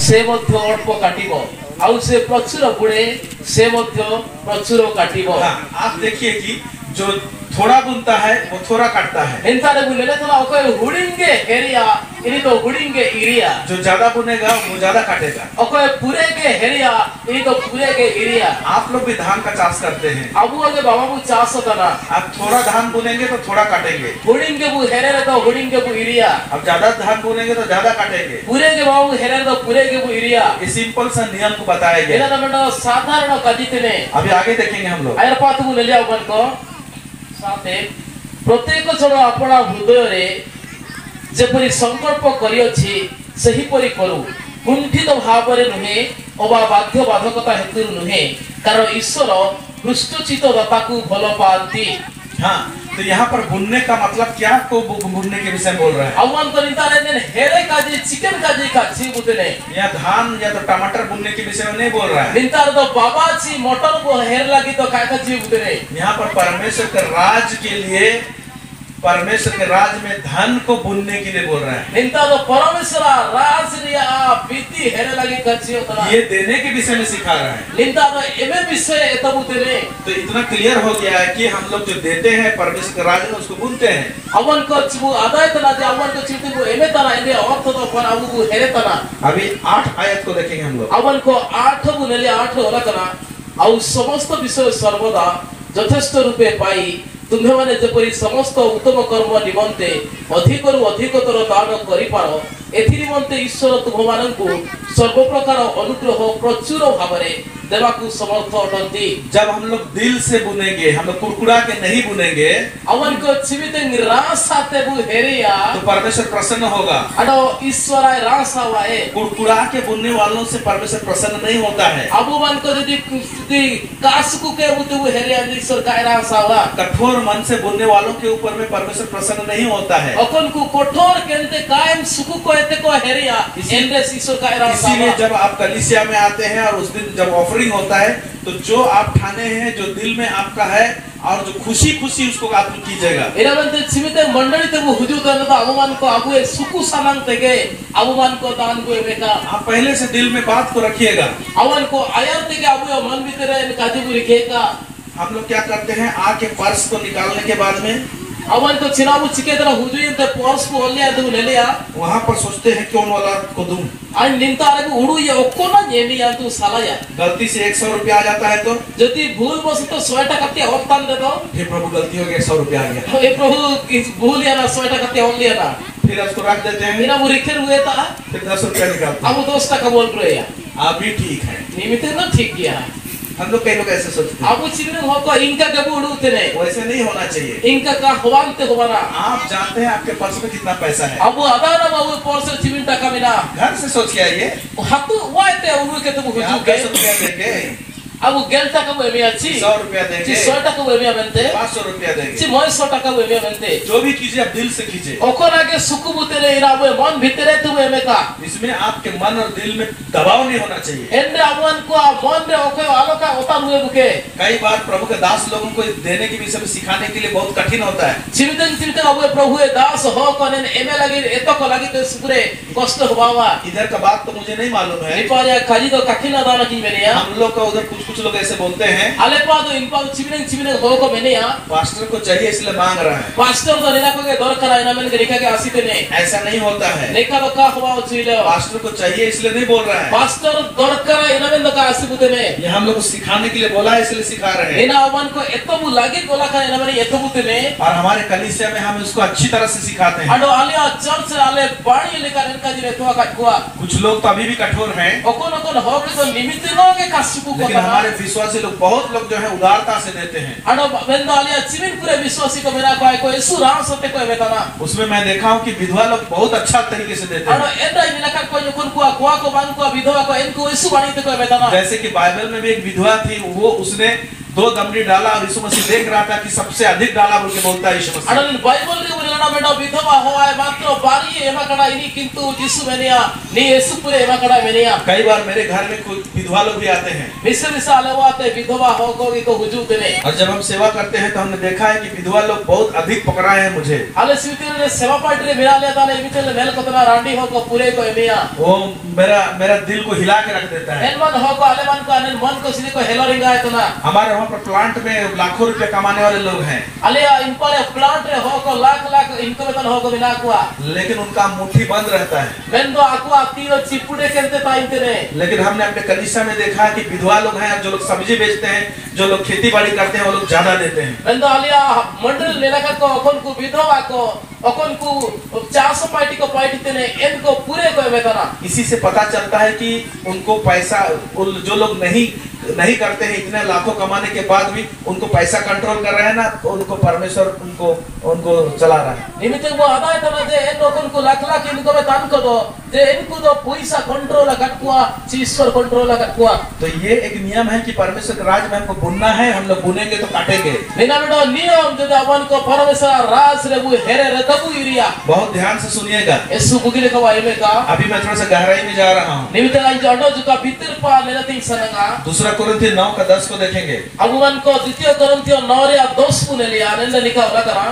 से मध्य अल्प काटिबो आउ से प्रचुर बुणे से मध्य प्रचुर काटिबो। आप देखिए कि जो थोड़ा बुनता है वो थोड़ा काटता है। इंतारे बुनेले तो ओके हुडिंगे हेरिया इनी तो हुडिंगे इरिया। जो ज्यादा बुनेगा वो ज्यादा काटेगा। ओके पूरे के हेरिया इनी तो पूरे के इरिया। आप लोग भी धान का चाष करते हैं। अब आगे बाबा को चाष होता ना। आप थोड़ा धान बुनेंगे तो थोड़ा काटेंगे। हुडिंगे बु हेरे तो हुडिंगे बु इरिया। अब ज्यादा धान बुनेंगे तो ज्यादा काटेंगे। पूरे के बाबा को हेरे तो पूरे के बु इरिया। ये सिंपल सा नियम को बताया गया। इना तो साधारण कदितने। अभी आगे देखेंगे हम लोग। आयर पात को ले जाओ मन को साथे प्रत्येक जन अपना हृदय रे जेपरि संकल्प करियछि सही परि करू कुंठित भाव रे नुहे अबा बाध्य बाधकता हेतु नुहे कारण ईश्वर हृष्टचित दाता को भल पाती। हाँ, तो यहाँ पर बुनने का मतलब क्या को बुनने के विषय बोल रहा है। अवन तो निता रे हेरे काजी चिकन काजी काजी बुतने या धान या तो टमाटर बुनने के विषय में नहीं बोल रहा है। निता तो बाबा छी मटर को हेर लगी तो काय काजी बुतने। यहाँ पर परमेश्वर के राज के लिए परमेश्वर के राज में धन को बुनने के लिए बोल रहा है। निता तो परमेश्वर राज रिया बीती हेरे लगी काजी होता ये देने के विषय में सिखा रहा है। निता तो एमे विषय तब बुतने तो इतना क्लियर हो गया है कि हम लोग जो देते हैं परमेश्वर के राज में उसको बुनते हैं। अवन को चिबु आदाय तना जे अवन को चिबु को एमे तना एमे अर्थ तो पर अबु को हेरे तना। अभी 8 आयत को देखेंगे हम लोग। अवन को 8 बुनेले 8 होला तना आउ समस्त विषय सर्वदा यथेष्ट रूपे पाई तुम्हें माने जेपरि समस्त उत्तम कर्म निमंते अधिकरु अधिकतर दान करि पारो एथि निमंते ईश्वर तुम माननकु सर्व प्रकार अनुग्रह प्रचुर भावरे देवाकु समर्थ अटंती। जब हम लोग दिल से बुनेंगे, हम लोग कुरकुरा के नहीं बुनेंगे, अवन को छिमिते निराशाते बु हेरिया तो परमेश्वर प्रसन्न होगा। अडो ईश्वराय रासावाए कुरकुरा के बुनने वालों से परमेश्वर प्रसन्न नहीं होता है। अबु मन को यदि कासकु के बुतु हेरिया ईश्वर काय रासावा कठोर मन से बुनने वालों के ऊपर में परमेश्वर प्रसन्न नहीं होता है। अकन को कठोर केनते कायम सुकु को एते को हेरिया एंड्रे ईश्वर काय रासावा। इसीलिए जब आप कलीसिया में आते हैं और उस दिन जब ऑफरिंग होता है तो जो आप ठाने हैं, जो दिल में आपका है और जो खुशी खुशी उसको आप कीजिएगा। इरावंते छिमिते मंडली ते वो हुजू तन तो अवमान को अबु ए सुकु सानंग तेगे अवमान को दान को एवेका आप पहले से दिल में बात को रखिएगा। अवन को आयर तेगे अबु मन भीतर काजू रिखेका। हम लोग क्या करते हैं, आके पर्स को निकालने के बाद में अवन को चिनाबु चिके तरह हुजू ते पर्स को ओलिया दु ले लिया। वहां पर सोचते हैं कौन वाला को दूं। आज निंता रे उड़ू ये ओको ना जेनी या तू साला या गलती से 100 रुपया आ जाता है तो यदि भूल बस तो 100 टका ते और तान दे दो। हे प्रभु गलती हो गई 100 रुपया आ गया। हे प्रभु इस भूल या ना 100 टका ते और लिया ना फिर उसको रख देते हैं। मेरा मुरिखर हुए था फिर 10 रुपया निकालते हैं। अब 2 टका बोल रहे हैं आप भी ठीक है, निमित्त ना ठीक किया है। हम लोग कई लोग ऐसे सोचते हैं। अब चिमने हो को इनका कब उड़ते नहीं, वैसे नहीं होना चाहिए। इनका का हवानते होवाना। आप जानते हैं आपके पर्स में कितना पैसा है। अब आधार बाबू पर्स चिमने टका मिला घर से सोच के आइए। हाथू वाइते उड़ के तो हुजू के 10 रुपया देंगे। अब गेल टका वो एमे अच्छी 100 रुपया देंगे। 100 टका वो एमे बनते 500 रुपया देंगे। ची मोय 100 टका वो एमे बनते। जो भी कीजिए आप दिल से कीजिए। ओकर आगे सुकु बुतेरे इराबो मन भीतरे तू एमे का इसमें आपके मन और दिल में दबाव नहीं होना चाहिए। एंडे अवन को मन रे ओके आलो का होता हुए बुके कई बार प्रभु के दास लोगों को देने के विषय में सिखाने के लिए बहुत कठिन होता है। चिमितन चिमितन अब प्रभु ए दास हो कोने एमे लगी एतो को लगी तो सुरे कष्ट होवावा। इधर का बात तो मुझे नहीं मालूम है। निपाया खाली तो कठिन दाना की मैंने या हम लोग का उधर कुछ लोग ऐसे बोलते हैं अलेपा तो इनपा चिमिने हो को मैंने या पास्टर को चाहिए इसलिए मांग रहा है। पास्टर तो नेना को के दर करा इना मैंने लिखा के आसीते ने ऐसा नहीं होता है। लेखा तो का हुआ उछिले पास्टर को चाहिए इसलिए नहीं बोल रहा है। पास्टर दर करा इना मैंने का आसीते ने ये हम लोग को सिखाने के लिए बोला है इसलिए सिखा रहे हैं। इना अवन को एतो बु लागे बोला का इना मैंने एतो बुते ने और हमारे कलीसिया में हम इसको अच्छी तरह से सिखाते हैं। अडो आलिया चर्च आले बाणी लेकर इनका जिने तो का कुआ कुछ लोग तो अभी भी कठोर हैं। ओकोन हो के तो निमित्त नो के कासुकु को लेकिन हमारे विश्वासी लोग बहुत लोग जो है उदारता से देते हैं। अडो वेंदो आलिया चिमिन पूरे विश्वासी को मेरा को यीशु राम सते को बेताना उसमें मैं देखा हूं कि विधवा लोग बहुत अच्छा तरीके से देते अडो हैं। एदा मिला का को जोन को बांग को विधवा को इनको यीशु वाणी ते को बेताना। जैसे कि बाइबल में भी एक विधवा थी, वो उसने 2 दमड़ी डाला और यीशु मसीह देख रहा था कि सबसे अधिक डाला बोल के बोलता है यीशु मसीह। अडन बाइबल रे उरना मेडा विधवा होवाय मात्र बारी एमा कड़ा इनी किंतु यीशु मेनिया नी येसु पुरे एमा कड़ा मेनिया। कई बार मेरे घर में कोई विधवा लोग भी आते हैं, मिसाले वाते विधवा होगोगी को हुजू देने। और जब हम सेवा करते हैं तो हमने देखा है कि विधवा लोग बहुत अधिक पकड़ाए हैं मुझे। आले स्वीति रे सेवा पार्टी रे बिना लेता ने मिचले मेल कोतना रांडी हो को पूरे को एमिया। वो मेरा दिल को हिला के रख देता है। एन मन हो को आले मन को अनन मन को सीधे को हेलोरिंग आए तो ना। हमारे वहाँ पर प्लांट में लाखों रुपए कमाने वाले लोग हैं। आलिया इन पर प्लांट रे हो को लाख इनको वेतन हो को बिना कुआ, लेकिन उनका मुट्ठी बंद रहता है। मेंदो आकुआ तीरो चिपुड़े करते ताइते रे। लेकिन हमने अपने कलीसिया में देखा है कि विधवा लोग हैं, जो लोग सब्जी बेचते हैं, जो लोग खेती बाड़ी करते हैं, वो लोग ज्यादा देते हैं। मेंदो आलिया मंडल नेलाका को अकोन को विधवा को अकोन को 400 पार्टी को पार्टी तेने इनको पूरे को वेतना। इसी से पता चलता है कि उनको पैसा, जो लोग नहीं करते हैं इतने लाखों कमाने के बाद भी उनको पैसा कंट्रोल कर रहे हैं ना, तो उनको परमेश्वर उनको चला रहा है। निमित्त वो आदाय तना जे इन लोगों को लाख इनको में दान को दो जे इनको दो पैसा कंट्रोल कटकुआ ईश्वर कंट्रोल कटकुआ। तो ये एक नियम है कि परमेश्वर के राज में हमको बुनना है, हम लोग बुनेंगे तो काटेंगे। बिना बेटा नियम जो अपन को परमेश्वर राज रे वो हेरे रे तबु इरिया। बहुत ध्यान से सुनिएगा। यीशु बुगिले का वाई में का अभी मैं थोड़ा सा गहराई में जा रहा हूँ। निमित्त आज जड़ो जो का भीतर पा लेना तीन सनगा। 2 कोरिन्थियों 9:10 को देखेंगे। अब मन को 2 कोरिन्थियों 9:10 को ले लिया आनंद लिखा होला करा।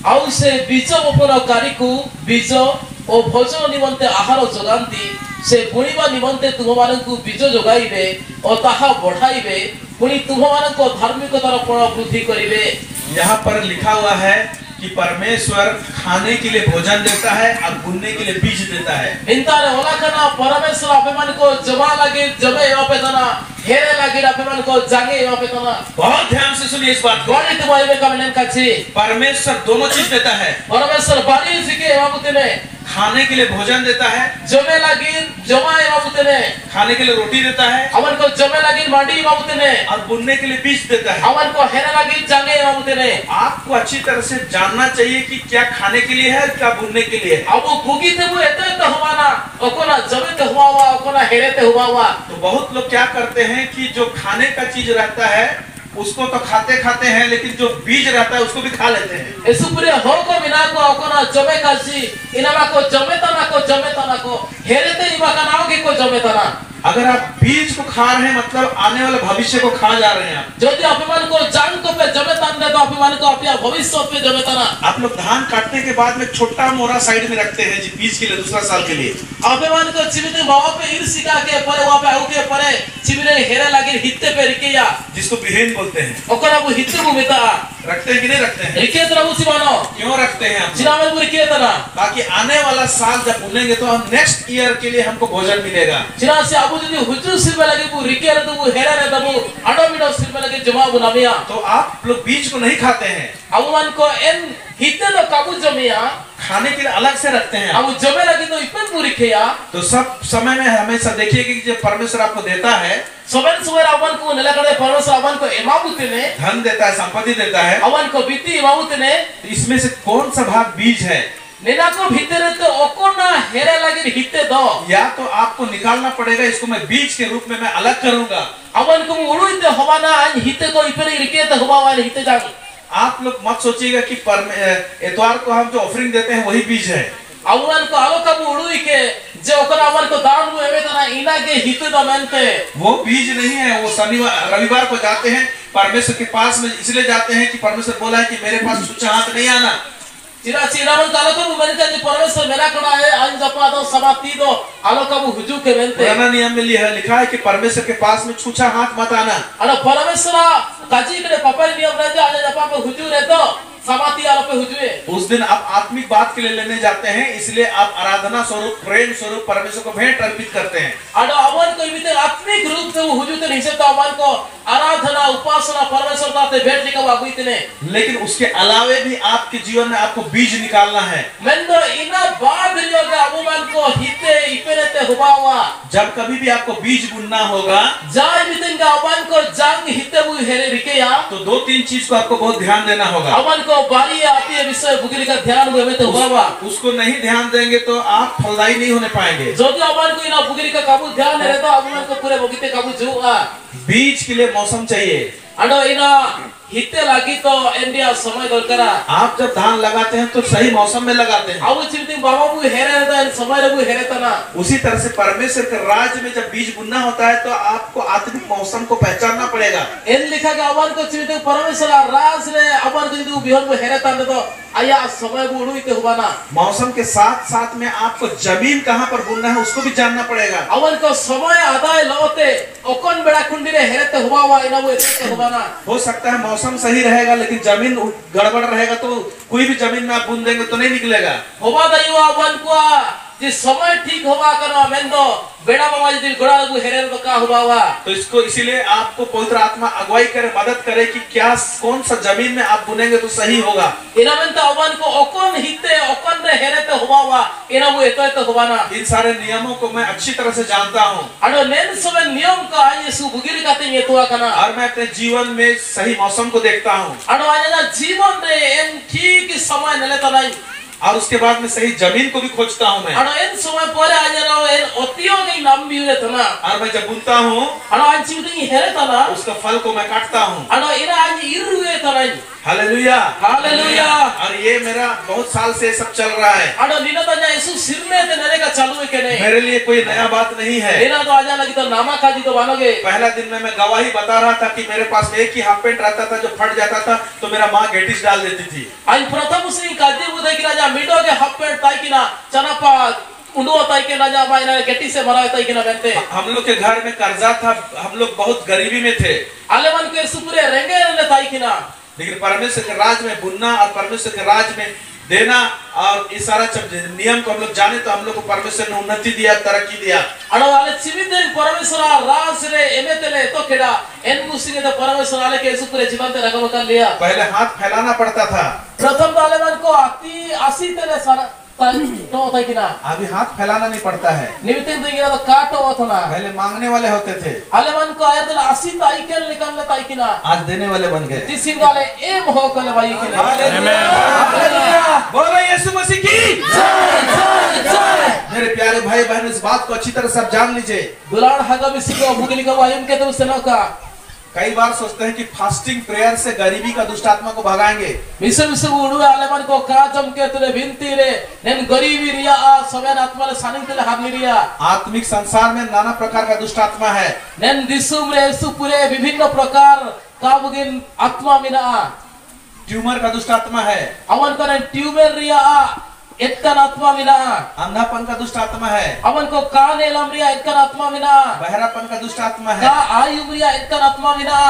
आउ से बीज ओपन कारिकु बीज ओ भोजन निमंते आहार जोगांती से बुणिबा निमंते तुम मानकु बीज जोगाइबे और ताहा बढ़ाइबे पुणी तुम मानको धार्मिकतार फल वृद्धि करिवे। यहाँ पर लिखा हुआ है कि परमेश्वर खाने के लिए भोजन देता है और बुनने के लिए बीज देता है। इंतारे होला कना परमेश्वर अभिमान को जमा लगे जमे यहाँ पे तना हेरे लगे अभिमान को जागे यहाँ पे तना। बहुत ध्यान से सुनिए इस बात को। बारी तुम्हारे में कमेंट काची परमेश्वर दोनों चीज देता है। परमेश्वर बारी सिके यहाँ पे खाने के लिए भोजन देता है, जमे लगी जमा यहाँ पे खाने के लिए रोटी देता है, अमन को जमे लगी मांडी यहाँ पे और बुनने के लिए बीज देता है। अमन को हेरे लगी जागे यहाँ पे। आपको अच्छी तरह से जानना चाहिए कि क्या खाने के लिए है, क्या बुनने के लिए है। अब वो भूगी थे वो इतने तो हुआ ना, ओकोना जमे तो हुआ हुआ, ओकोना हेरे तो हुआ। तो बहुत लोग क्या करते हैं कि जो खाने का चीज रहता है उसको तो खाते हैं, लेकिन जो बीज रहता है उसको भी खा लेते हैं। इस पूरे हो को बिना को ओकोना जमे कासी इनामा को जमे तना को हेरेते इबा का नाव के को जमे तना। अगर आप बीज को खा रहे हैं मतलब आने वाले भविष्य को खा जा रहे हैं आप। जो अभिमान को जान को पे जमे तान तो अभिमान को अपने भविष्य पे जमे तना। आप लोग धान काटने के बाद में छोटा मोरा साइड में रखते हैं जी बीज के लिए, दूसरा साल के लिए। अभिमान को चिमिते बाबा पे ईर्षिका के परे वहां पे आउ के परे चिमिरे हेरे लगे हित्ते पे रिकेया जिसको बिहेन बोलते हैं। ओकरा वो हित्ते भूमिता रखते हैं कि नहीं रखते हैं? रिके तरह उसी मानो क्यों रखते हैं आप? चिरामे वो रिके तरह ताकि आने वाला साल जब बुनेंगे तो हम नेक्स्ट ईयर के लिए हमको भोजन मिलेगा। चिरा से आबू जो हुजूर सिर में लगे वो रिके रे तो वो हेरे रे तबू अडो मिडो सिर में लगे जमा बुनामिया। तो आप लोग बीज को नहीं खाते हैं, अवमान को एन हित्ते तो काबू जमिया खाने के लिए अलग से रखते हैं। अब जमे लगी तो इपन पूरी खेया। तो सब समय में हमेशा देखिए कि जो परमेश्वर आपको देता है, सोबेन सुवर अवन को नलकड़े परमेश्वर अवन को इमामुते ने धन देता है, संपत्ति देता है, अवन को बीती इमामुते ने। तो इसमें से कौन सा भाग बीज है? नेना को भीतर तो ओकोना हेरे लगे हित्ते दो, या तो आपको निकालना पड़ेगा, इसको मैं बीज के रूप में मैं अलग करूंगा। अवन को उड़ुइते हवाना अन हित्ते को इपने रिके तो हवावान हित्ते जाग। आप लोग मत सोचिएगा कि एतवार को हम जो ऑफरिंग देते हैं वही बीज है। अवन को आलो कब उड़ुइ के जो ओकरा अवन को दान हुए में तना इना के हित्ते द मेनते वो बीज नहीं है। वो शनिवार रविवार को जाते हैं परमेश्वर के पास में, इसलिए जाते हैं कि परमेश्वर बोला है कि मेरे पास छूछा हाथ नहीं आना। चिरामन कालो कब मेरे जी परमेश्वर मेरा कड़ा है आज जपा दो समाती दो आलो कब हुजू के मेनते। पुराना नियम में लिखा है कि परमेश्वर के पास में छूछा हाथ मत आना। अरे परमेश्वर काजी के पापा नियम रह जा आज जपा पे हुजू रे तो समाती आलो पे हुजूए। उस दिन आप आत्मिक बात के लिए लेने जाते हैं, इसलिए आप आराधना स्वरूप प्रेम स्वरूप परमेश्वर को भेंट अर्पित करते हैं। अरे अवन को इमिते आत्मिक रूप से वो हुजू ते निश्चित अवन को आराधना उपासना परमेश्वर ताते भेंट निका वागुइते ने। लेकिन उसके अलावे भी आपके जीवन में आपको बीज निकालना है। मेंदो इना बाद लियोगे अवन को हिते इपेनेते हुबावा। जब कभी भी आपको बीज बुनना होगा, जाय मितेंगा अवन को जांग हिते वो हेरे रिकेया, तो 2-3 चीज को आपको बहुत ध्यान देना होगा। अवन को बारी आती है विषय बुगिरी का ध्यान हुए में तो हुबावा। उसको नहीं ध्यान देंगे तो आप फलदायी नहीं होने पाएंगे। जो कि अवन को इना बुगिरी का काबू ध्यान है तो अवन को पूरे बगीचे काबू जुआ। बीज के लिए मौसम चाहिए। Ado ina hitte lagi to India samay dorkara. आप जब धान लगाते हैं तो सही मौसम में लगाते हैं। Awu chimting baba bu here ta samay bu here ta na. उसी तरह से परमेश्वर के राज्य में जब बीज बुनना होता है तो आपको आत्मिक मौसम को पहचानना पड़ेगा। En likha ke awan ko chimting parameshwar ras re awan ko jindu bihon bu here ta to aya samay bu udu ite hubana. मौसम के साथ साथ में आपको जमीन कहाँ पर बुनना है उसको भी जानना पड़ेगा। Awan ko samay aday lote okon beda kundi re here te hubawa ina bu ite hubana. हो सकता है मौसम सही रहेगा लेकिन जमीन गड़बड़ रहेगा तो कोई भी जमीन में आप बुन देंगे तो नहीं निकलेगा। होबा दइयो awan ko जे समय ठीक होबा करो मेंदो बेड़ा बाबा यदि गोड़ा लगू हेरे तो का हुआ तो इसको इसीलिए आपको पवित्र आत्मा अगुवाई करे, मदद करे कि क्या कौन सा जमीन में आप बुनेंगे तो सही होगा। इना में तो अवन को ओकन हिते ओकन रे हेरे तो हुआ इना वो एतो हुआ ना। इन सारे नियमों को मैं अच्छी तरह से जानता हूँ अडो नेन समय नियम का यीशु बुगिर काते ये तो कना और मैं अपने जीवन में सही मौसम को देखता हूँ अडो आजा जीवन रे एन ठीक समय नले तो नहीं और उसके बाद में सही जमीन को भी खोजता हूँ मैं। अडो इन समय परे आजा रो एन ओतियो के नाम भी रे तना और मैं जब बुनता हूँ अडो आज चिवती हेरे तना उसका फल को मैं काटता हूँ। अडो इना आज इरुए तना हालेलुया हालेलुया। और ये मेरा बहुत साल से सब चल रहा है। अडो नीना तो जा यीशु सिर में ते नरे का चालू है के नहीं मेरे लिए कोई नया बात नहीं है। नीना तो आजा लगी तो नामा काजी तो बनोगे। पहला दिन में मैं गवाही बता रहा था कि मेरे पास एक ही हाफ पेंट रहता था जो फट जाता था तो मेरा माँ गेटिस डाल देती थी। आज प्रथम श्री काजी बुधे की राजा मिडो के हाफ पेंट ताई की ना चनापा उंडो ताई के राजा बाइना गेटी से मरा ताई की ना बनते। हम लोग के घर में कर्जा था, हम लोग बहुत गरीबी में थे। आलेमन के सुपुरे रेंगे ने ताई की ना लेकिन परमेश्वर के राज में बुनना और परमेश्वर के राज में देना और इस सारा नियम को हम लोग जाने तो हम लोग को परमेश्वर ने उन्नति दिया, तरक्की दिया। अडो वाले चिमिते परमेश्वर राज रे एमेतेले तो केडा एन मुसिगे तो परमेश्वर वाले के सुपुरे जीवन ते रखो कर लिया। पहले हाथ फैलाना पड़ता था। प्रथम आलेमन को आती आसी तेरे सारा तो ताई की ना अभी हाथ फैलाना नहीं पड़ता है। निमिते देंगे तो काटो होता ना पहले मांगने वाले होते थे, आलेमन को आया तो आसी ताई के निकाल ले ताई की ना आज देने वाले बन गए। तीसरी वाले एम हो कल भाई के लिए हालेलुया बोलो यीशु मसीह की जय जय जय। मेरे प्यारे भाई बहन इस बात को अच्छी तरह से आप जान लीजिए। दुलार हगा में सिको भूगली का वायुम के तो सेना का कई बार सोचते हैं कि फास्टिंग प्रेयर से गरीबी का दुष्ट आत्मा को भगाएंगे। मिसे मिसे उड़ू आलेमन को काजम के तुले विनती रे नेन गरीबी रिया आ समय आत्मा ले सानिंग तुले हारली रिया। आत्मिक संसार में नाना प्रकार का दुष्ट आत्मा है। नेन दिसुम रे सुपुरे विभिन्न प्रकार का बुगिन आत्मा मिना ट्यूमर का दुष्ट आत्मा है। अवन को ट्यूमर रिया इतना आत्मा मिना अंधापन का दुष्ट आत्मा है। अवन को कान एलम रिया इतना आत्मा मिना बहरापन का दुष्ट आत्मा का है। आयु रिया इतना आत्मा मिना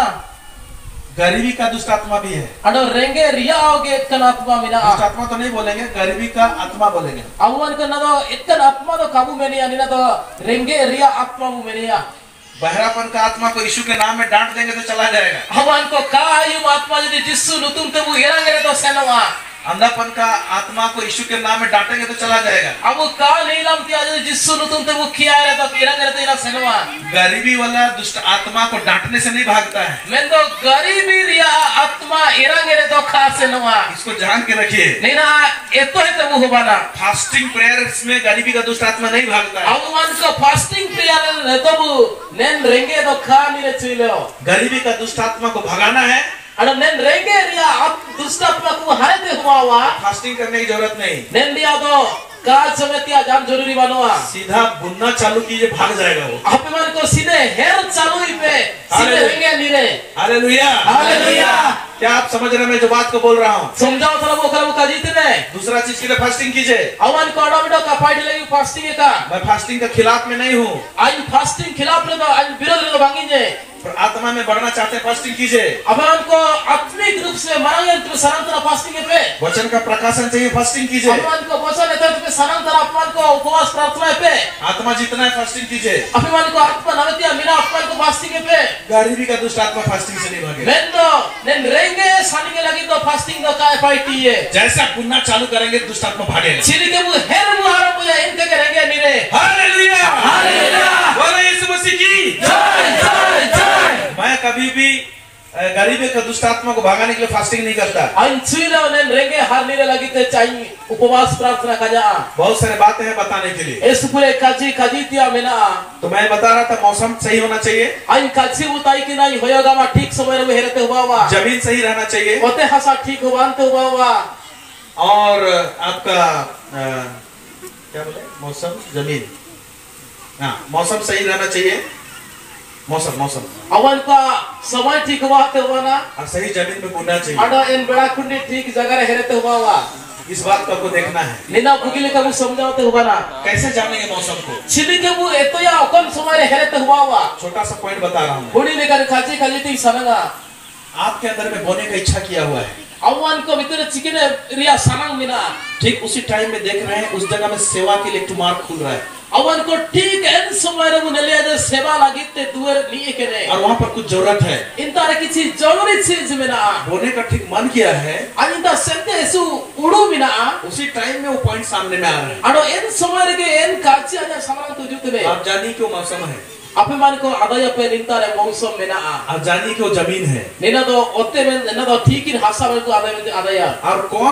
गरीबी का दुष्ट आत्मा भी है। अडो रेंगे रिया होगे इतना आत्मा मिना दुष्ट आत्मा तो नहीं बोलेंगे, गरीबी का आत्मा बोलेंगे। अवन को ना तो इतना आत्मा तो काबू में नहीं आनी ना तो रेंगे रिया आत्मा में नहीं आ। बहरापन का आत्मा को यीशु के नाम में डांट देंगे तो चला जाएगा। अवन को का आयु आत्मा यदि जिस्सु नुतुम ते वो येरांगे तो सेनवा। अंधापन का आत्मा को यीशु के नाम में डांटेंगे तो चला जाएगा। अब वो का नहीं लमती आज जिस्सु नुतुम ते वो किया है तो येरांगे तो इना सेनवा। गरीबी वाला दुष्ट आत्मा को डांटने से नहीं भागता है। मैं तो गरीबी रिया आत्मा येरांगे तो खा सेनवा। इसको जान के रखिए। नहीं ना ये तो है तो वो होगा फास्टिंग प्रेयर्स में गरीबी का दुष्ट आत्मा नहीं भागता है। अब वन को फास्टिंग प्रेयर है तो वो नेन रेंगे तो खा नहीं रहे चीले हो। गरीबी का दुष्ट आत्मा को भगाना है। अरे नेन रेंगे रिया आप दुष्ट आत्मा को हरे ते हुआ फास्टिंग करने की जरूरत नहीं। नेन रिया तो काज समेतिया जान जरूरी बनवा सीधा बुनना चालू कीजिए, भाग जाएगा वो। आप मन को सीधे हेर चालू ही पे सीधे रेंगे नीरे। Hallelujah hallelujah. क्या आप समझ रहे हैं मैं जो बात को बोल रहा हूँ? समझाओ थोड़ा वो करो का जीते ने। दूसरा चीज के लिए फास्टिंग कीजिए। अवन को ऑटोमेटिक का फाइट लगी फास्टिंग का। मैं फास्टिंग के खिलाफ में नहीं हूँ। आज फास्टिंग खिलाफ ले तो आज विरोध ले तो भागी जे। आत्मा में बढ़ना चाहते हैं फास्टिंग कीजिए। अवन को आत्मिक रूप से मरांगे तो सनातन फास्टिंग पे वचन का प्रकाशन चाहिए, फास्टिंग कीजिए। अवन को वचन लेते तो सनातन अपमान को उपवास प्रार्थना पे आत्मा जितना है फास्टिंग कीजिए। अभिमान को आत्मा नवतिया मिना अपमान को फास्टिंग पे गरीबी का दुष्ट आत्मा फास्टिंग से नहीं भागेगा। मैं तो नेन रेंगे सानिगे लगी तो फास्टिंग तो काय पार्टी है। जैसा बुनना चालू करेंगे दुष्ट आत्मा भागेगा। चिली के वो हेर वो आरंभ हो जाए इनके करेंगे नीरे। Hallelujah hallelujah. बोलो यीशु मसीह की जय जय जय। मैं कभी भी गरीबी का दुष्ट आत्मा को भगाने के लिए फास्टिंग नहीं करता। Ain cuila nen renge har nire lagi te cai उपवास प्रार्थना kaja. बहुत सारे बातें हैं बताने के लिए। Esupule kaji tia mena. तो मैं बता रहा था मौसम सही होना चाहिए, Ain kaji utai ki nai hoyoga ma ठीक समय में हेरते हुआ जमीन सही रहना चाहिए, ओते हसा ठीक हुआनते हुआ और आपका क्या बोले मौसम जमीन, हाँ मौसम सही रहना चाहिए, मौसम अवन का समय ठीक हुआते हुआ ना और सही जमीन में बोना चाहिए। अडा इन बड़ा कुंडी ठीक जगह हेरते हुआ इस बात को आपको देखना है। निना बुगिले का वो समझाते हुआ ना कैसे जानेंगे मौसम को? छिली के वो एतो या अकन समय हेरते हुआ छोटा सा पॉइंट बता रहा हूँ। बुड़ी लेकर खाची खाली तीन सनगा आपके अंदर में बोने का इच्छा किया हुआ है, अवन को भीतर चिकन रिया सनंग मिना ठीक उसी टाइम में देख रहे हैं उस जगह में सेवा के लिए एक मार्ग खुल रहा है, अवन को ठीक एन समय रे मुने ले जे सेवा लागिते दुअर लिए करे और वहाँ पर कुछ जरूरत है। इन तारे किसी जरूरी चीज मिना बोने का ठीक मन किया है, अनिंदा सेंते सु उड़ू मिना उसी टाइम में वो पॉइंट सामने में आ रहा है। अडो एन समय रे के एन काची आजा सनंग तो जुतबे आप जानिए क्यों मौसम है, अभिमान को आदाय पे निंता रे मौसम मिना आप जानिए क्यों जमीन है, निना तो ओते में निना तो ठीक इन हासा में को आदाय में आदाय और कौन